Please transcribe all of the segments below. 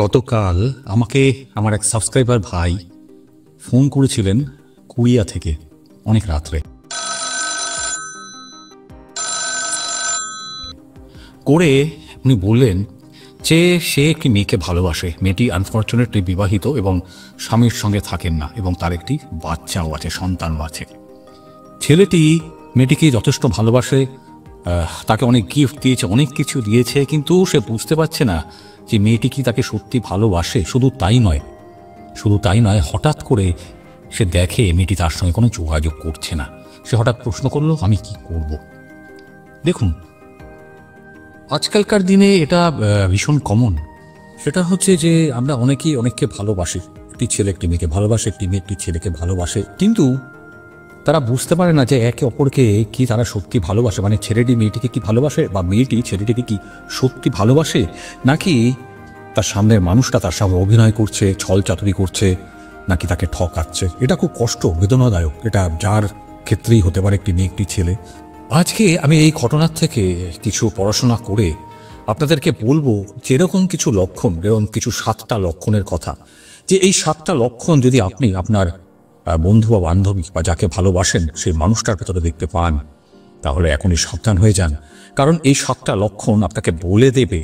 গতকাল আমাকে আমার এক সাবস্ক্রাইবার ভাই ফোন করেছিলেন কুড়িয়া থেকে অনেক রাত্রে করে উনি বললেন যে সে একটি মেয়েকে ভালোবাসে। মেয়েটি আনফর্চুনেটলি বিবাহিত এবং স্বামীর সঙ্গে থাকেন না এবং তার একটি বাচ্চাও আছে, সন্তানও আছে। ছেলেটি মেয়েটিকে যথেষ্ট ভালোবাসে, তাকে অনেক গিফট দিয়েছে, অনেক কিছু দিয়েছে, কিন্তু সে বুঝতে পারছে না যে মেয়েটি কি তাকে সত্যি ভালোবাসে। শুধু তাই নয়, হঠাৎ করে সে দেখে মেয়েটি তার সঙ্গে কোনো যোগাযোগ করছে না। সে হঠাৎ প্রশ্ন করলো, আমি কি করব? দেখুন, আজকালকার দিনে এটা ভীষণ কমন। সেটা হচ্ছে যে আমরা অনেকেই অনেককে ভালোবাসি। একটি ছেলে একটি মেয়েকে ভালোবাসে, একটি মেয়ে একটি ছেলেকে ভালোবাসে, কিন্তু তারা বুঝতে পারে না যে একে অপরকে কি তারা সত্যি ভালোবাসে। মানে ছেলেটি মেয়েটিকে কি ভালোবাসে, বা মেয়েটি ছেলেটিকে কি সত্যি ভালোবাসে, নাকি তার সামনের মানুষটা তার সামনে অভিনয় করছে, ছল চাতুরি করছে, নাকি তাকে ঠকাচ্ছে। এটা খুব কষ্ট, বেদনাদায়ক। এটা যার ক্ষেত্রেই হতে পারে, একটি মেয়ে একটি ছেলে। আজকে আমি এই ঘটনার থেকে কিছু পড়াশোনা করে আপনাদেরকে বলবো যেরকম কিছু লক্ষণ, যেরকম কিছু 7টা লক্ষণের কথা, যে এই 7টা লক্ষণ যদি আপনি আপনার বন্ধু বা বান্ধবী বা যাকে ভালোবাসেন সেই মানুষটার ভেতরে দেখতে পান, তাহলে এখনই সাবধান হয়ে যান। কারণ এই 7টা লক্ষণ আপনাকে বলে দেবে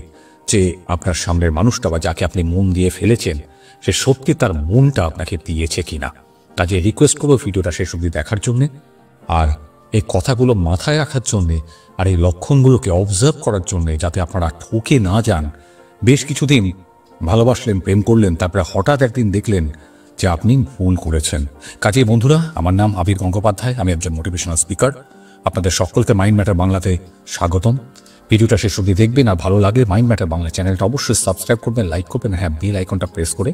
যে আপনার সামনের মানুষটা বা যাকে আপনি মন দিয়ে ফেলেছেন সে সত্যি তার মনটা আপনাকে দিয়েছে কিনা। কাজে রিকোয়েস্ট করবো ভিডিওটা শেষ অবধি দেখার জন্যে, আর এই কথাগুলো মাথায় রাখার জন্যে, আর এই লক্ষণগুলোকে অবজার্ভ করার জন্যে, যাতে আপনারা ঠকে না যান। বেশ কিছুদিন ভালোবাসলেন, প্রেম করলেন, তারপরে হঠাৎ একদিন দেখলেন যে আপনি ভুল করেছেন। কাজেই বন্ধুরা, আমার নাম আবির গঙ্গোপাধ্যায়, আমি একজন মোটিভেশনাল স্পিকার। আপনাদের সকলকে মাইন্ড ম্যাটার বাংলাতে স্বাগতম। ভিডিওটা শেষ অবধি দেখবেন, আর ভালো লাগলে মাইন্ড ম্যাটার বাংলা চ্যানেলটা অবশ্যই সাবস্ক্রাইব করবেন, লাইক করবেন, হ্যাঁ বেল আইকনটা প্রেস করে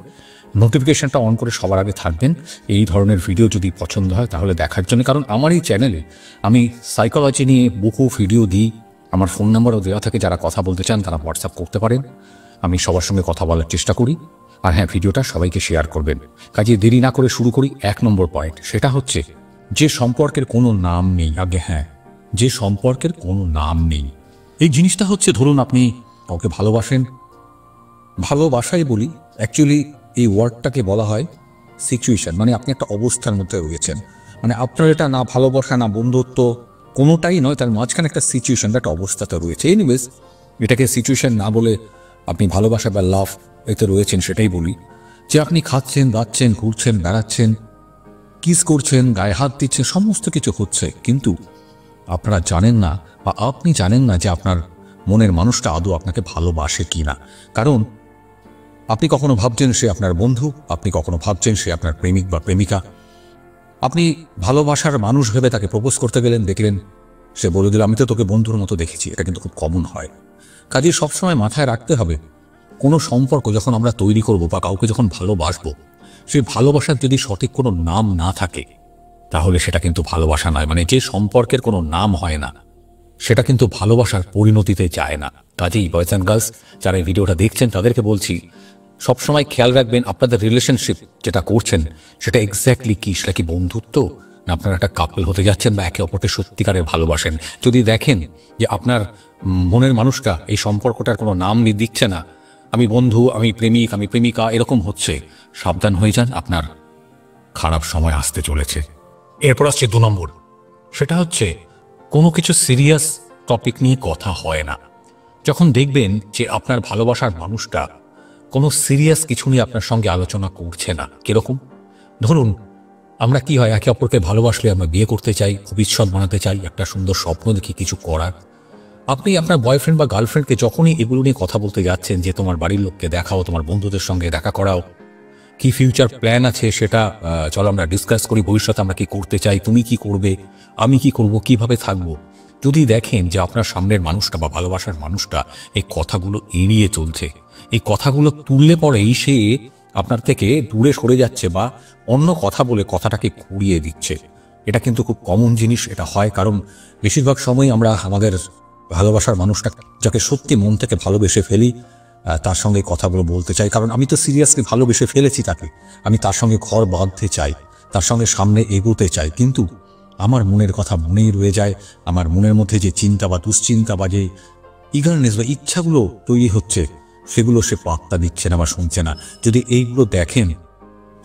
নোটিফিকেশনটা অন করে সবার আগে থাকবেন এই ধরনের ভিডিও যদি পছন্দ হয় তাহলে দেখার জন্য। কারণ আমার এই চ্যানেলে আমি সাইকোলজি নিয়ে বহু ভিডিও দিই। আমার ফোন নাম্বারও দেওয়া থাকে, যারা কথা বলতে চান তারা হোয়াটসঅ্যাপ করতে পারেন। আমি সবার সঙ্গে কথা বলার চেষ্টা করি। আর হ্যাঁ, ভিডিওটা সবাইকে শেয়ার করবেন। কাজে দেরি না করে শুরু করি। 1 নম্বর পয়েন্ট, সেটা হচ্ছে যে সম্পর্কের কোনো নাম নেই। আগে হ্যাঁ, যে সম্পর্কের কোনো নাম নেই। এই জিনিসটা হচ্ছে, ধরুন আপনি কাউকে ভালোবাসেন, ভালোবাসাই বলি, অ্যাকচুয়ালি এই ওয়ার্ডটাকে বলা হয় সিচুয়েশন। মানে আপনি একটা অবস্থার মধ্যে রয়েছেন, মানে আপনার এটা না ভালোবাসা না বন্ধুত্ব কোনোটাই নয়, তার মাঝখানে একটা সিচুয়েশন, একটা অবস্থাতে রয়েছে। এনিওয়েজ, এটাকে সিচুয়েশন না বলে আপনি ভালোবাসা বা লাভ এতে রয়েছেন সেটাই বলি। যে আপনি খাচ্ছেন, দাচ্ছেন, ঘুরছেন, বেড়াচ্ছেন, কিস করছেন, গায়ে হাত দিচ্ছেন, সমস্ত কিছু হচ্ছে, কিন্তু আপনারা জানেন না বা আপনি জানেন না যে আপনার মনের মানুষটা আদৌ আপনাকে ভালোবাসে কি না। কারণ আপনি কখনো ভাবছেন সে আপনার বন্ধু, আপনি কখনো ভাবছেন সে আপনার প্রেমিক বা প্রেমিকা। আপনি ভালোবাসার মানুষ ভেবে তাকে প্রপোজ করতে গেলেন, দেখলেন সে বলে দিল আমি তো তোকে বন্ধুর মতো দেখেছি। এটা কিন্তু খুব কমন হয়। কাজে সবসময় মাথায় রাখতে হবে, কোনো সম্পর্ক যখন আমরা তৈরি করব বা কাউকে যখন ভালোবাসবো, সেই ভালোবাসার যদি সঠিক কোনো নাম না থাকে তাহলে সেটা কিন্তু ভালোবাসা নয়। মানে যে সম্পর্কের কোনো নাম হয় না সেটা কিন্তু ভালোবাসার পরিণতিতে যায় না। কাজেই বয়েজ অ্যান্ড গার্লস যারা এই ভিডিওটা দেখছেন তাদেরকে বলছি, সবসময় খেয়াল রাখবেন আপনাদের রিলেশনশিপ যেটা করছেন সেটা এক্স্যাক্টলি কি। সেটা কি বন্ধুত্ব, না আপনারা একটা কাপল হতে যাচ্ছেন বা একে অপরকে সত্যিকারে ভালোবাসেন? যদি দেখেন যে আপনার মনের মানুষটা এই সম্পর্কটার কোনো নাম দিচ্ছে না, আমি বন্ধু, আমি প্রেমিক, আমি প্রেমিকা, এরকম হচ্ছে, সাবধান হয়ে যান, আপনার খারাপ সময় আসতে চলেছে। এরপর আসছে 2 নম্বর, সেটা হচ্ছে কোনো কিছু সিরিয়াস টপিক নিয়ে কথা হয় না। যখন দেখবেন যে আপনার ভালোবাসার মানুষটা কোনো সিরিয়াস কিছু নিয়ে আপনার সঙ্গে আলোচনা করছে না। কিরকম? ধরুন, আমরা কি হয়, একে অপরকে ভালোবাসলে আমরা বিয়ে করতে চাই, ভবিষ্যৎ বানাতে চাই, একটা সুন্দর স্বপ্ন দেখি কিছু করার। আপনি আপনার বয়ফ্রেন্ড বা গার্লফ্রেন্ডকে যখনই এগুলো নিয়ে কথা বলতে যাচ্ছেন, যে তোমার বাড়ির লোককে দেখাও, তোমার বন্ধুদের সঙ্গে দেখা করাও, কি ফিউচার প্ল্যান আছে সেটা চলো আমরা ডিসকাস করি, ভবিষ্যতে আমরা কি করতে চাই, তুমি কি করবে, আমি কি করব, কিভাবে থাকবো। যদি দেখেন যে আপনার সামনের মানুষটা বা ভালোবাসার মানুষটা এই কথাগুলো এড়িয়ে চলছে, এই কথাগুলো তুললে পরেই সে আপনার থেকে দূরে সরে যাচ্ছে বা অন্য কথা বলে কথাটাকে ঘুরিয়ে দিচ্ছে, এটা কিন্তু খুব কমন জিনিস। এটা হয় কারণ বেশিরভাগ সময় আমরা আমাদের ভালোবাসার মানুষটা যাকে সত্যি মন থেকে ভালোবেসে ফেলি তার সঙ্গে কথাগুলো বলতে চাই। কারণ আমি তো সিরিয়াসলি ভালোবেসে ফেলেছি তাকে, আমি তার সঙ্গে ঘর বাঁধতে চাই, তার সঙ্গে সামনে এগোতে চাই, কিন্তু আমার মনের কথা মনেই রয়ে যায়। আমার মনের মধ্যে যে চিন্তা বা দুশ্চিন্তা বা যে ইগারনেস বা ইচ্ছাগুলো তৈরি হচ্ছে, সেগুলো সে পাত্তা দিচ্ছে না বা শুনছে না। যদি এইগুলো দেখেন,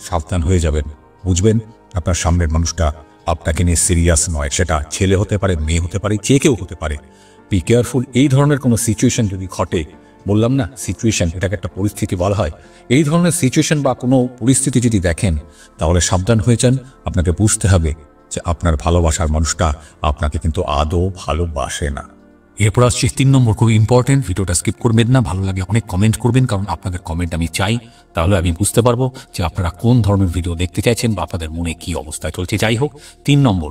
সাবধান হয়ে যাবেন। বুঝবেন আপনার সামনের মানুষটা আপনাকে নিয়ে সিরিয়াস নয়। সেটা ছেলে হতে পারে, মেয়ে হতে পারে, যে কেউ হতে পারে। Be careful. এই ধরনের কোনো সিচুয়েশন যদি ঘটে, বললাম না সিচুয়েশন, এটাকে একটা পরিস্থিতি বলা হয়। এই ধরনের সিচুয়েশন বা কোনো পরিস্থিতি যদি দেখেন, তাহলে সাবধান হয়ে যান। আপনাকে বুঝতে হবে যে আপনার ভালোবাসার মানুষটা আপনাকে কিন্তু আদৌ ভালোবাসে না। এরপর আসছে 3 নম্বর, খুব ইম্পর্টেন্ট। ভিডিওটা স্কিপ করবেন না, ভালো লাগে অনেক কমেন্ট করবেন, কারণ আপনাদের কমেন্ট আমি চাই। তাহলে আমি বুঝতে পারবো যে আপনারা কোন ধরনের ভিডিও দেখতে চাইছেন বা আপনাদের মনে কি অবস্থায় চলছে। যাই হোক, 3 নম্বর,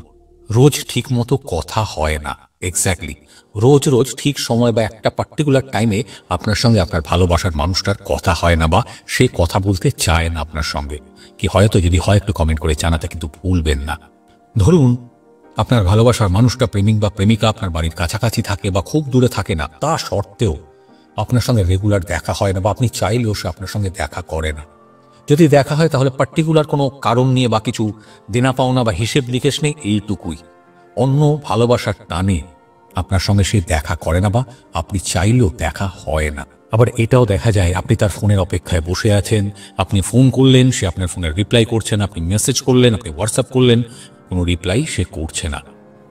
রোজ ঠিক মতো কথা হয় না। এক্স্যাক্টলি, রোজ রোজ ঠিক সময় বা একটা পার্টিকুলার টাইমে আপনার সঙ্গে আপনার ভালোবাসার মানুষটার কথা হয় না, বা সে কথা বলতে চায় না আপনার সঙ্গে। কি হয়তো, যদি হয় একটু কমেন্ট করে জানাতে কিন্তু ভুলবেন না। ধরুন আপনার ভালোবাসার মানুষটা, প্রেমিক বা প্রেমিকা আপনার বাড়ির কাছাকাছি থাকে বা খুব দূরে থাকে না, তা সত্ত্বেও আপনার সঙ্গে রেগুলার দেখা হয় না, বা আপনি চাইলেও সে আপনার সঙ্গে দেখা করে না। যদি দেখা হয় তাহলে পার্টিকুলার কোনো কারণ নিয়ে বা কিছু দেনা পাওনা বা হিসেব নিকেশ নেই, এইটুকুই। অন্য ভালোবাসার টানে আপনার সঙ্গে সে দেখা করে না, বা আপনি চাইলেও দেখা হয় না। আবার এটাও দেখা যায়, আপনি তার ফোনের অপেক্ষায় বসে আছেন, আপনি ফোন করলেন, সে আপনার ফোনের রিপ্লাই করছে না, আপনি মেসেজ করলেন, আপনি হোয়াটসঅ্যাপ করলেন, কোনো রিপ্লাই সে করছে না।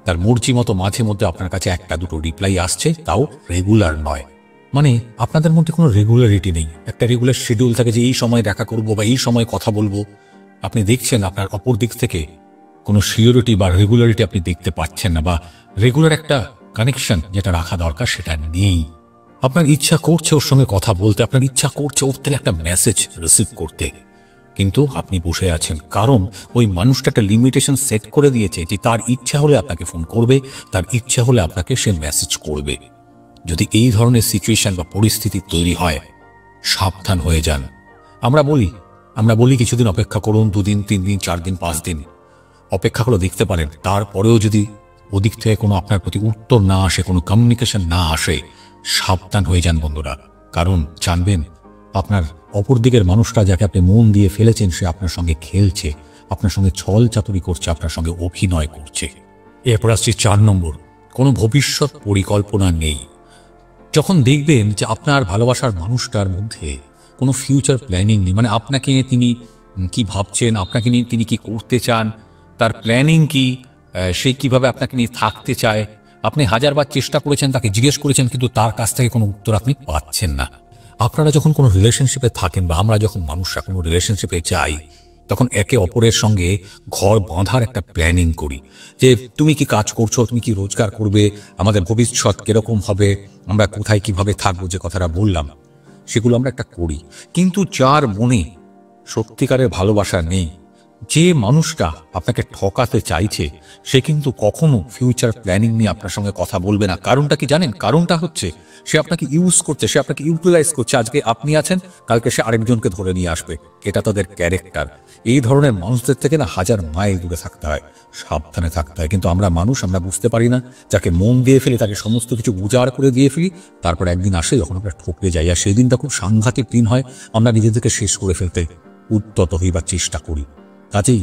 তার মর্জি মতো মাঝে মধ্যে আপনার কাছে একটা দুটো রিপ্লাই আসছে, তাও রেগুলার নয়। মানে আপনাদের মধ্যে কোনো রেগুলারিটি নেই। একটা রেগুলার শিডিউল থাকে যে এই সময় দেখা করব বা এই সময় কথা বলবো। আপনি দেখছেন আপনার অপর দিক থেকে কোনো সিওরিটি বা রেগুলারিটি আপনি দেখতে পাচ্ছেন না, বা রেগুলার একটা কানেকশন যেটা রাখা দরকার সেটা নেই। আপনার ইচ্ছা করছে ওর সঙ্গে কথা বলতে, আপনার ইচ্ছা করছে ওর থেকে একটা মেসেজ রিসিভ করতে, কিন্তু আপনি বসে আছেন, কারণ ওই মানুষটা একটা লিমিটেশন সেট করে দিয়েছে যে তার ইচ্ছা হলে আপনাকে ফোন করবে, তার ইচ্ছা হলে আপনাকে সে মেসেজ করবে। যদি এই ধরনের সিচুয়েশন বা পরিস্থিতি তৈরি হয়, সাবধান হয়ে যান। আমরা বলি কিছুদিন অপেক্ষা করুন, 2 দিন 3 দিন 4 দিন 5 দিন অপেক্ষা করে দেখতে পারেন। তারপরেও যদি ওদিক থেকে কোনো আপনার প্রতি উত্তর না আসে, কোনো কমিউনিকেশন না আসে, সাবধান হয়ে যান বন্ধুরা। কারণ জানবেন আপনার অপর দিকের মানুষটা, যাকে আপনি মন দিয়ে ফেলেছেন, সে আপনার সঙ্গে খেলছে, আপনার সঙ্গে ছল চাতুরি করছে, আপনার সঙ্গে অভিনয় করছে। এরপর আসছে 4 নম্বর, কোনো ভবিষ্যৎ পরিকল্পনা নেই। যখন দেখবেন যে আপনার ভালোবাসার মানুষটার মধ্যে কোনো ফিউচার প্ল্যানিং নেই, মানে আপনাকে নিয়ে তিনি কি ভাবছেন, আপনাকে নিয়ে তিনি কি করতে চান, তার প্ল্যানিং কি, সে কিভাবে আপনাকে নিয়ে থাকতে চায়, আপনি হাজারবার চেষ্টা করেছেন, তাকে জিজ্ঞেস করেছেন, কিন্তু তার কাছ থেকে কোনো উত্তর আপনি পাচ্ছেন না। আপনারা যখন কোনো রিলেশনশিপে থাকেন, বা আমরা যখন মানুষরা কোনো রিলেশনশিপে যাই, তখন একে অপরের সঙ্গে ঘর বাঁধার একটা প্ল্যানিং করি, যে তুমি কি কাজ করছো, তুমি কি রোজগার করবে, আমাদের ভবিষ্যৎ কিরকম হবে, আমরা কোথায় কিভাবে থাকবো, যে কথাটা বললাম, সেগুলো আমরা একটা করি। কিন্তু যার মনে সত্যিকারের ভালোবাসা নেই, যে মানুষটা আপনাকে ঠকাতে চাইছে, সে কিন্তু কখনো ফিউচার প্ল্যানিং নিয়ে আপনার সঙ্গে কথা বলবে না। কারণটা কি জানেন? কারণটা হচ্ছে সে আপনাকে ইউজ করছে, সে আপনাকে ইউটিলাইজ করছে। আজকে আপনি আছেন, কালকে সে আরেকজনকে ধরে নিয়ে আসবে। এটা তাদের ক্যারেক্টার। এই ধরনের মানুষদের থেকে না হাজার মাইল দূরে থাকতে হয়, সাবধানে থাকতে হয়। কিন্তু আমরা মানুষ, আমরা বুঝতে পারি না। যাকে মন দিয়ে ফেলি, তাকে সমস্ত কিছু উজাড় করে দিয়ে ফেলি, তারপর একদিন আসে যখন আমরা ঠকরে যাই, আর সেই দিনটা খুব সাংঘাতিক দিন হয়। আমরা নিজেদেরকে শেষ করে ফেলতে উদ্যত হইবার চেষ্টা করি। কাজেই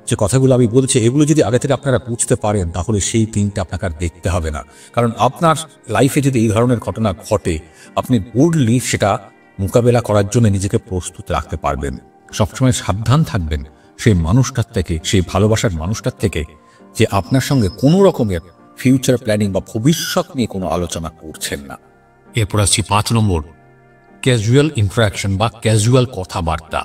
যে কথাগুলো আমি বলছি, এগুলো যদি আগে থেকে আপনারা বুঝতে পারেন, তাহলে সেই দিনটা আপনাকে আর দেখতে হবে না। কারণ আপনার লাইফে যদি এই ধরনের ঘটনা ঘটে, আপনি বোল্ডলি সেটা মোকাবেলা করার জন্য নিজেকে প্রস্তুত রাখতে পারবেন। সবসময় সাবধান থাকবেন সেই মানুষটার থেকে, সেই ভালোবাসার মানুষটার থেকে, যে আপনার সঙ্গে কোনো রকমের ফিউচার প্ল্যানিং বা ভবিষ্যৎ নিয়ে কোনো আলোচনা করছেন না। এরপর আসছি 5 নম্বর, ক্যাজুয়াল ইন্টারাকশন বা ক্যাজুয়াল কথাবার্তা।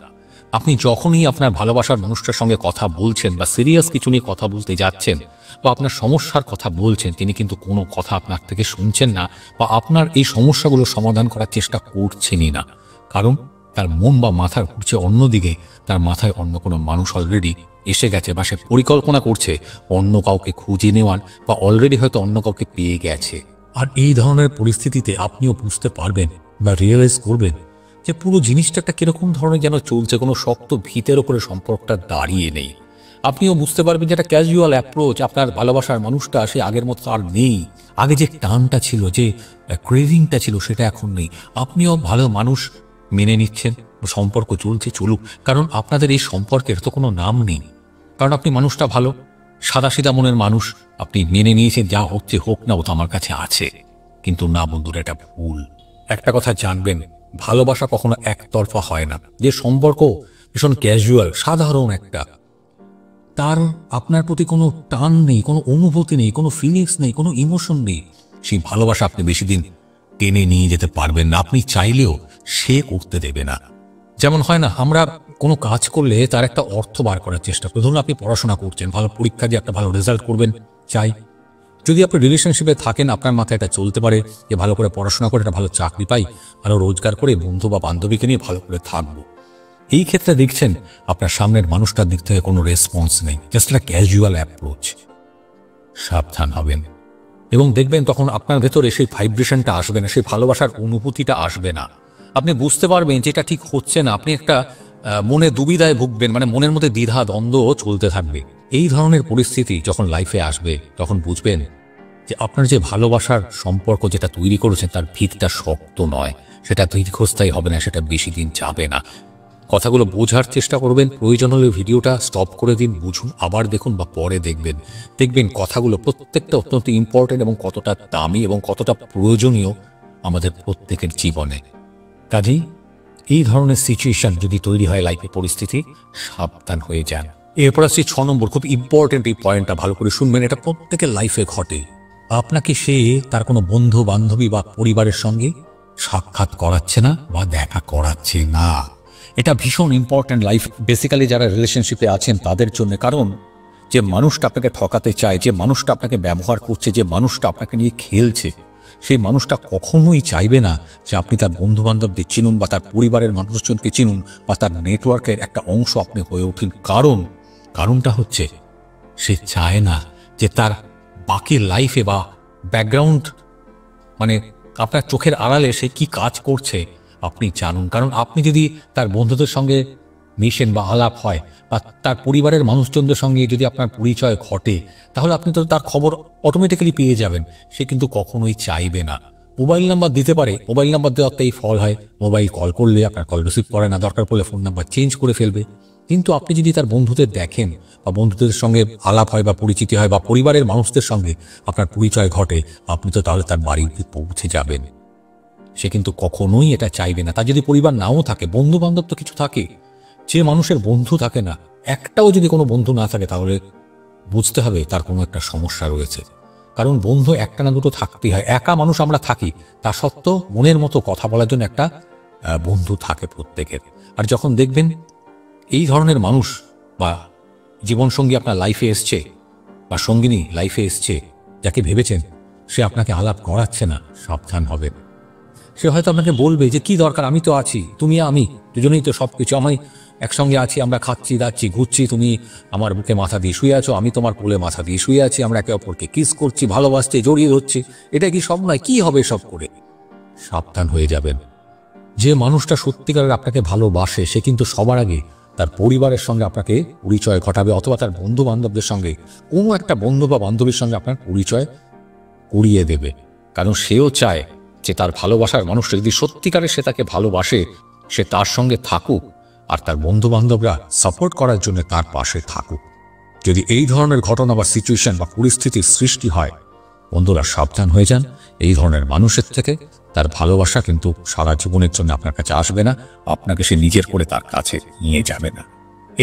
আপনি যখনই আপনার ভালোবাসার মানুষটার সঙ্গে কথা বলছেন, বা সিরিয়াস কিছু নিয়ে কথা বলতে যাচ্ছেন, বা আপনার সমস্যার কথা বলছেন, তিনি কিন্তু কোনো কথা আপনার থেকে শুনছেন না, বা আপনার এই সমস্যাগুলো সমাধান করার চেষ্টা করছেনই না। কারণ তার মন বা মাথার ঘুরছে অন্যদিকে, তার মাথায় অন্য কোনো মানুষ অলরেডি এসে গেছে, বা সে পরিকল্পনা করছে অন্য কাউকে খুঁজে নেওয়ার, বা অলরেডি হয়তো অন্য কাউকে পেয়ে গেছে। আর এই ধরনের পরিস্থিতিতে আপনিও বুঝতে পারবেন বা রিয়েলাইজ করবেন যে পুরো জিনিসটা একটা কিরকম ধরনের যেন চলছে, কোনো শক্ত ভিতের ওপরে সম্পর্কটা দাঁড়িয়ে নেই। আপনিও বুঝতে পারবেন যে একটা ক্যাজুয়াল অ্যাপ্রোচ, আপনার ভালোবাসার মানুষটা সে আগের মতো আর নেই। আগে যে টানটা ছিল, যে ক্রেভিংটা ছিল, সেটা এখন নেই। আপনিও ভালো মানুষ মেনে নিচ্ছেন, সম্পর্ক চলছে, চলুক, কারণ আপনাদের এই সম্পর্কের তো কোনো নাম নেই। কারণ আপনি মানুষটা ভালো, সাদাসিধা মনের মানুষ, আপনি মেনে নিয়েছেন, যা হচ্ছে হোক না, ও তো আমার কাছে আছে। কিন্তু না বন্ধুরা, এটা ভুল। একটা কথা জানবেন, ভালোবাসা কখনো একতরফা হয় না। যে সম্পর্ক ভীষণ ক্যাজুয়াল, সাধারণ একটা, তার আপনার প্রতি কোনো টান নেই, কোনো অনুভূতি নেই, কোনো ফিলিংস নেই, কোনো ইমোশন নেই, সেই ভালোবাসা আপনি বেশি দিন টেনে নিয়ে যেতে পারবেন না। আপনি চাইলেও সে করতে দেবে না। যেমন হয় না, আমরা কোনো কাজ করলে তার একটা অর্থ বার করার চেষ্টা করি। ধরুন আপনি পড়াশোনা করছেন, ভালো পরীক্ষা দিয়ে একটা ভালো রেজাল্ট করবেন চাই। যদি আপনি রিলেশনশিপে থাকেন, আপনার মাথায় এটা চলতে পারে যে ভালো করে পড়াশোনা করে একটা ভালো চাকরি পাই, ভালো রোজগার করে বন্ধু বা বান্ধবীকে নিয়ে ভালো করে থাকবো। এই ক্ষেত্রে দেখছেন আপনার সামনের মানুষটার দিক থেকে কোনো রেসপন্স নেই, জাস্ট একটা ক্যাজুয়াল অ্যাপ্রোচ। সাবধান হবেন এবং দেখবেন তখন আপনার ভেতরে সেই ভাইব্রেশনটা আসবে না, সেই ভালোবাসার অনুভূতিটা আসবে না। আপনি বুঝতে পারবেন যে এটা ঠিক হচ্ছে না। আপনি একটা মনে দুবিধায় ভুগবেন, মানে মনের মধ্যে দ্বিধা দ্বন্দ্ব চলতে থাকবে। এই ধরনের পরিস্থিতি যখন লাইফে আসবে তখন বুঝবেন যে আপনার যে ভালোবাসার সম্পর্ক যেটা তৈরি করেছেন তার ভিতটা শক্ত নয়, সেটা দীর্ঘস্থায়ী হবে না, সেটা বেশি দিন যাবে না। কথাগুলো বোঝার চেষ্টা করবেন, প্রয়োজন হলে ভিডিওটা স্টপ করে দিন, বুঝুন, আবার দেখুন বা পরে দেখবেন। দেখবেন কথাগুলো প্রত্যেকটা অত্যন্ত ইম্পর্টেন্ট এবং কতটা দামি এবং কতটা প্রয়োজনীয় আমাদের প্রত্যেকের জীবনে। কাজেই এই ধরনের সিচুয়েশন যদি তৈরি হয় লাইফে, পরিস্থিতি, সাবধান হয়ে যান। এরপর আসছি 6 নম্বর, খুব ইম্পর্টেন্ট এই পয়েন্টটা, ভালো করে শুনবেন। এটা প্রত্যেকের লাইফে ঘটে। আপনাকে সে তার কোনো বন্ধু বান্ধবী বা পরিবারের সঙ্গে সাক্ষাৎ করাচ্ছে না বা দেখা করাচ্ছে না। এটা ভীষণ ইম্পর্ট্যান্ট লাইফ, বেসিক্যালি যারা রিলেশনশিপে আছেন তাদের জন্য। কারণ যে মানুষটা আপনাকে ঠকাতে চায়, যে মানুষটা আপনাকে ব্যবহার করছে, যে মানুষটা আপনাকে নিয়ে খেলছে, সেই মানুষটা কখনোই চাইবে না যে আপনি তার বন্ধু বান্ধবদের চিনুন বা তার পরিবারের মানুষজনকে চিনুন বা তার নেটওয়ার্কের একটা অংশ আপনি হয়ে উঠুন। কারণটা হচ্ছে সে চায় না যে তার বাকি লাইফে বা ব্যাকগ্রাউন্ড, মানে আপনার চোখের আড়ালে সে কি কাজ করছে আপনি জানুন। কারণ আপনি যদি তার বন্ধুদের সঙ্গে মিশেন বা আলাপ হয় বা তার পরিবারের মানুষজনদের সঙ্গে যদি আপনার পরিচয় ঘটে, তাহলে আপনি তো তার খবর অটোমেটিক্যালি পেয়ে যাবেন। সে কিন্তু কখনোই চাইবে না। মোবাইল নাম্বার দিতে পারে, মোবাইল নাম্বার দেওয়াতে এই ফল হয়, মোবাইল কল করলে আপনার কল রিসিভ করে না, দরকার পড়লে ফোন নাম্বার চেঞ্জ করে ফেলবে। কিন্তু আপনি যদি তার বন্ধুদের দেখেন বা বন্ধুদের সঙ্গে আলাপ হয় বা পরিচিতি হয় বা পরিবারের মানুষদের সঙ্গে আপনার পরিচয় ঘটে, আপনি তো তাহলে তার বাড়িতে পৌঁছে যাবেন। সে কিন্তু কখনোই এটা চাইবে না। তার যদি পরিবার নাও থাকে, বন্ধু বান্ধব তো কিছু থাকে। যে মানুষের বন্ধু থাকে না, একটাও যদি কোনো বন্ধু না থাকে, তাহলে বুঝতে হবে তার কোনো একটা সমস্যা রয়েছে। কারণ বন্ধু একটা না দুটো থাকতেই হয়। একা মানুষ আমরা থাকি, তা সত্ত্বেও মনের মতো কথা বলার জন্য একটা বন্ধু থাকে প্রত্যেকের। আর যখন দেখবেন এই ধরনের মানুষ বা জীবনসঙ্গী আপনার লাইফে এসছে বা সঙ্গিনী লাইফে এসছে, যাকে ভেবেছেন সে আপনাকে আলাপ করাচ্ছে না, সাবধান হবেন। সে হয়তো আপনাকে বলবে যে কি দরকার, আমি তো আছি, তুমি আমি দুজনেই তো সব কিছু, আমি একসঙ্গে আছি, আমরা খাচ্ছি দাচ্ছি ঘুরছি, তুমি আমার বুকে মাথা দিয়ে শুয়ে আছো, আমি তোমার কোলে মাথা দিয়ে শুয়ে আছি, আমরা একে অপরকে কিস করছি, ভালোবাসছি, জড়িয়ে ধরছি। এটা কি সব নয়? কি হবে সব করে? সাবধান হয়ে যাবেন। যে মানুষটা সত্যিকারের আপনাকে ভালোবাসে, সে কিন্তু সবার আগে তার পরিবারের সঙ্গে আপনাকে পরিচয় ঘটাবে, অথবা তার বন্ধু বান্ধবদের সঙ্গে কোনো একটা বন্ধু বা বান্ধবীর সঙ্গে আপনার পরিচয় করিয়ে দেবে। কারণ সেও চায় যে তার ভালোবাসার মানুষটা যদি সত্যিকারে সে তাকে ভালোবাসে, সে তার সঙ্গে থাকুক আর তার বন্ধু বান্ধবরা সাপোর্ট করার জন্য তার পাশে থাকুক। যদি এই ধরনের ঘটনা বা সিচুয়েশন বা পরিস্থিতির সৃষ্টি হয়, বন্ধুরা সাবধান হয়ে যান এই ধরনের মানুষের থেকে। তার ভালোবাসা কিন্তু সারা জীবনের জন্য আপনার কাছে আসবে না, আপনাকে সে নিজের করে তার কাছে নিয়ে যাবে না।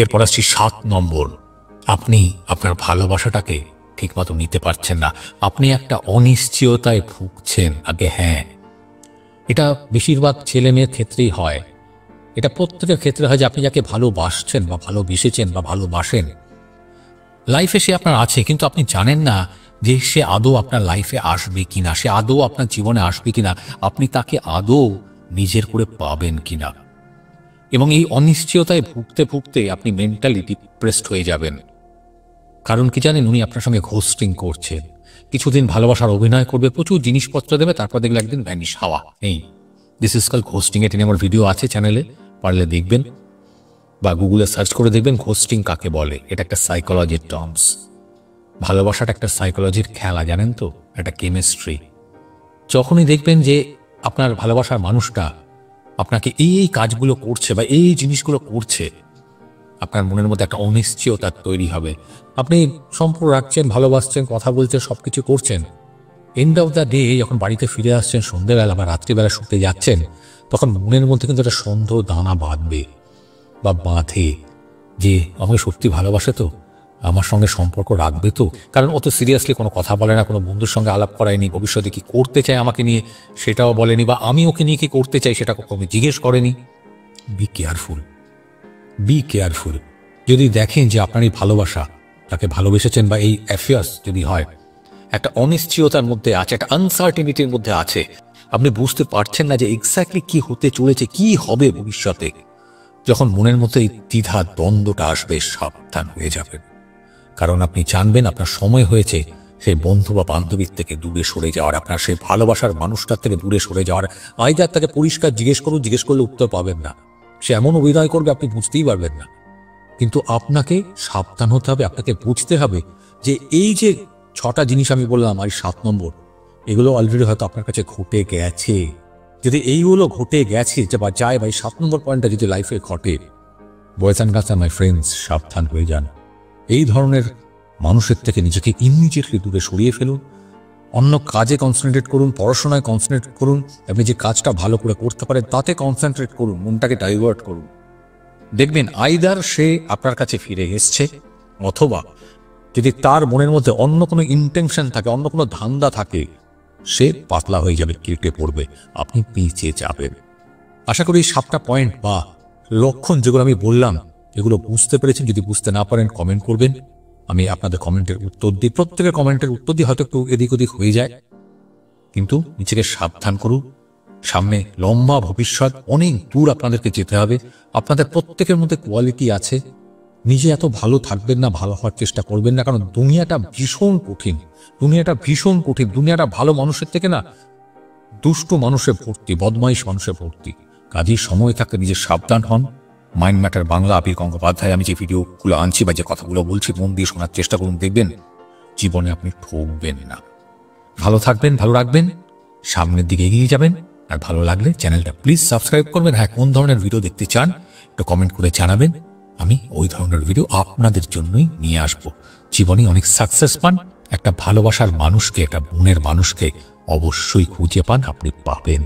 এরপর আসছি 7 নম্বর, আপনি আপনার ভালোবাসাটাকে ঠিকমতো নিতে পারছেন না। আপনি একটা অনিশ্চয়তায় ভুগছেন। আগে হ্যাঁ, এটা বেশিরভাগ ছেলে মেয়ের ক্ষেত্রেই হয়। এটা প্রত্যেকের ক্ষেত্রে হয় যে আপনি যাকে ভালোবাসছেন বা ভালোবেসেছেন বা ভালোবাসেন, লাইফে সে আপনার আছে, কিন্তু আপনি জানেন না যে সে আদৌ আপনার লাইফে আসবে কিনা, সে আদৌ আপনার জীবনে আসবে কিনা, আপনি তাকে আদৌ নিজের করে পাবেন কিনা। এবং এই অনিশ্চয়তায় ভুগতে ভুগতে আপনি মেন্টালি ডিপ্রেসড হয়ে যাবেন। কারণ কি জানেন, উনি আপনার সঙ্গে ঘোস্টিং করছেন। কিছুদিন ভালোবাসার অভিনয় করবে, প্রচুর জিনিসপত্র দেবে, তারপর দেখলে একদিন ভ্যানিশ হাওয়া। এই দিস ইজ কল ঘোস্টিং। এটা নিয়ে আমার ভিডিও আছে চ্যানেলে, পারলে দেখবেন বা গুগলে সার্চ করে দেখবেন ঘোস্টিং কাকে বলে। এটা একটা সাইকোলজির টার্মস। ভালোবাসাটা একটা সাইকোলজির খেলা, জানেন তো, একটা কেমিস্ট্রি। যখনই দেখবেন যে আপনার ভালোবাসার মানুষটা আপনাকে এই কাজগুলো করছে বা এই জিনিসগুলো করছে, আপনার মনের মধ্যে একটা অনিশ্চয়তা তৈরি হবে। আপনি সম্পর্ক রাখছেন, ভালোবাসছেন, কথা বলছেন, সব কিছু করছেন। এন্ড অফ দ্য ডে যখন বাড়িতে ফিরে আসছেন সন্ধ্যেবেলা বা রাত্রিবেলা শুতে যাচ্ছেন, তখন মনের মধ্যে কিন্তু একটা সন্দেহ দানা বাঁধবে বা বাঁধে যে আমাকে সত্যি ভালোবাসে তো, আমার সঙ্গে সম্পর্ক রাখবে তো। কারণ অত সিরিয়াসলি কোনো কথা বলে না, কোনো বন্ধুর সঙ্গে আলাপ করায়নি, ভবিষ্যতে কি করতে চায় আমাকে নিয়ে সেটাও বলেনি, বা আমি ওকে নিয়ে কি করতে চাই সেটা কখনো জিজ্ঞেস করেনি। Be careful, be careful. যদি দেখেন যে আপনার এই ভালোবাসা, তাকে ভালোবেসেছেন বা এই অ্যাফেয়ার্স যদি হয় একটা অনিশ্চয়তার মধ্যে আছে, একটা আনসার্টেনিটির মধ্যে আছে, আপনি বুঝতে পারছেন না যে এক্স্যাক্টলি কি হতে চলেছে, কি হবে ভবিষ্যতে, যখন মনের মধ্যে এই দ্বিধা দ্বন্দ্বটা আসবে, সাবধান হয়ে যাবেন। কারণ আপনি জানবেন আপনার সময় হয়েছে সেই বন্ধু বা বান্ধবীর থেকে দূরে সরে যাওয়ার, আপনার সেই ভালোবাসার মানুষটার থেকে দূরে সরে যাওয়ার। আইদার তাকে পরিষ্কার জিজ্ঞেস করুন, জিজ্ঞেস করলে উত্তর পাবেন না, সে এমন অভিনয় করবে আপনি বুঝতেই পারবেন না। কিন্তু আপনাকে সাবধান হতে হবে, আপনাকে বুঝতে হবে যে এই যে 6টা জিনিস আমি বললাম, আর 7 নম্বর, এগুলো অলরেডি হয়তো আপনার কাছে ঘটে গেছে। যদি এইগুলো ঘটে গেছে যে বা যায় বা এই 7 নম্বর পয়েন্টটা যদি লাইফে ঘটে, boys and girls my friends, সাবধান হয়ে যান। এই ধরনের মানুষের থেকে নিজেকে ইমিডিয়েটলি দূরে সরিয়ে ফেলুন, অন্য কাজে কনসেন্ট্রেট করুন, পড়াশোনায় কনসেন্ট্রেট করুন, আপনি যে কাজটা ভালো করে করতে পারেন তাতে কনসেন্ট্রেট করুন, মনটাকে ডাইভার্ট করুন। দেখবেন আইদার সে আপনার কাছে ফিরে এসছে, অথবা যদি তার মনের মধ্যে অন্য কোনো ইন্টেনশন থাকে, অন্য কোনো ধান্দা থাকে, সে পাতলা হয়ে যাবে, কেটে পড়বে, আপনি পিছিয়ে যাবেন। আশা করি 7টা পয়েন্ট বা লক্ষণ যেগুলো আমি বললাম এগুলো বুঝতে পেরেছেন। যদি বুঝতে না পারেন কমেন্ট করবেন, আমি আপনাদের কমেন্টের উত্তর দিই। প্রত্যেকের কমেন্টের উত্তর দিয়ে হয়তো একটু এদিক ওদিক হয়ে যায়, কিন্তু নিজেকে সাবধান করুন। সামনে লম্বা ভবিষ্যৎ, অনেক দূর আপনাদেরকে যেতে হবে। আপনাদের প্রত্যেকের মধ্যে কোয়ালিটি আছে, নিজে এত ভালো থাকবেন না, ভালো হওয়ার চেষ্টা করবেন না, কারণ দুনিয়াটা ভীষণ কঠিন, দুনিয়াটা ভীষণ কঠিন। দুনিয়াটা ভালো মানুষের থেকে না দুষ্ট মানুষে ভর্তি, বদমাইশ মানুষে ভর্তি। কাজেই সময় থাকতে নিজে সাবধান হন। মাইন্ড ম্যাটার বাংলা, আবির গঙ্গোপাধ্যায়, আমি যে ভিডিওগুলো আনছি বা যে কথাগুলো বলছি মন দিয়ে শোনার চেষ্টা করুন, দেখবেন জীবনে আপনি ঠকবেন না। ভালো থাকবেন, ভালো রাখবেন, সামনের দিকে এগিয়ে যাবেন। আর ভালো লাগলে চ্যানেলটা প্লিজ সাবস্ক্রাইব করবেন। হ্যাঁ, কোন ধরনের ভিডিও দেখতে চান একটু কমেন্ট করে জানাবেন, আমি ওই ধরনের ভিডিও আপনাদের জন্যই নিয়ে আসব। জীবনে অনেক সাকসেস পান, একটা ভালোবাসার মানুষকে, একটা মনের মানুষকে অবশ্যই খুঁজে পান, আপনি পাবেন।